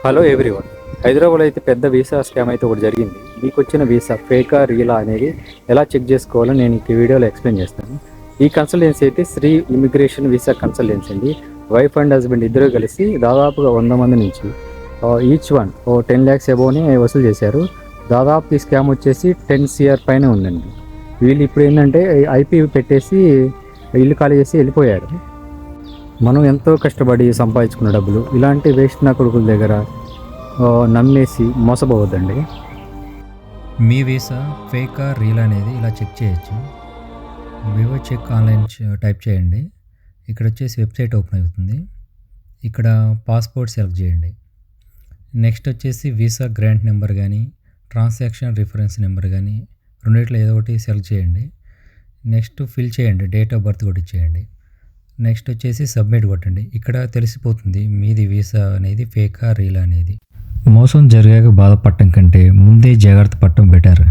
Hello everyone. హైదరాబాద్లో అయితే పెద్ద వీసా స్కామ్ అయితే ఒకటి జరిగింది. మీకు వచ్చిన వీసా ఫేకా రియలా అనేది ఎలా చెక్ చేసుకోవాలో నేను ఈ వీడియోలో ఎక్స్ప్లెయిన్ చేస్తాను. ఈ కన్సల్టెన్సీ అయితే శ్రీ ఇమిగ్రేషన్ వీసా కన్సల్టెన్సీ అండి. వైఫ్ అండ్ హస్బెండ్ ఇద్దరు కలిసి దాదాపుగా 100 మంది నుంచి ఈచ్ వన్ 10 lakhs ఎబోని వసూలు చేశారు. దాదాపు ఈ స్కామ్ వచ్చేసి 10 CR పైన ఉందండి. వీళ్ళు ఇప్పుడు ఏంటంటే ఐపీ పెట్టేసి ఇల్లు ఖాళీ చేసి వెళ్ళిపోయారు. మనం ఎంతో కష్టపడి సంపాదించుకున్న డబ్బులు ఇలాంటి వేస్ట్ నా కొడుకుల దగ్గర నమ్మేసి మోసపోవద్దండి. మీ వీసా ఫేకా రీల్ అనేది ఇలా చెక్ చేయొచ్చు. వివో చెక్ ఆన్లైన్ టైప్ చేయండి. ఇక్కడ వచ్చేసి వెబ్సైట్ ఓపెన్ అవుతుంది. ఇక్కడ పాస్పోర్ట్ సెలెక్ట్ చేయండి. నెక్స్ట్ వచ్చేసి వీసా గ్రాంట్ నెంబర్ కానీ ట్రాన్సాక్షన్ రిఫరెన్స్ నెంబర్ కానీ రెండిట్లో ఏదో ఒకటి సెలెక్ట్ చేయండి. నెక్స్ట్ ఫిల్ చేయండి, డేట్ ఆఫ్ బర్త్ కూడా ఇచ్చేయండి. నెక్స్ట్ వచ్చేసి సబ్మిట్ కొట్టండి. ఇక్కడ తెలిసిపోతుంది మీది వీసా అనేది ఫేకా రీల్ అనేది. మోసం జరిగాక బాధపడటం కంటే ముందే జాగ్రత్త పడటం బెటర్.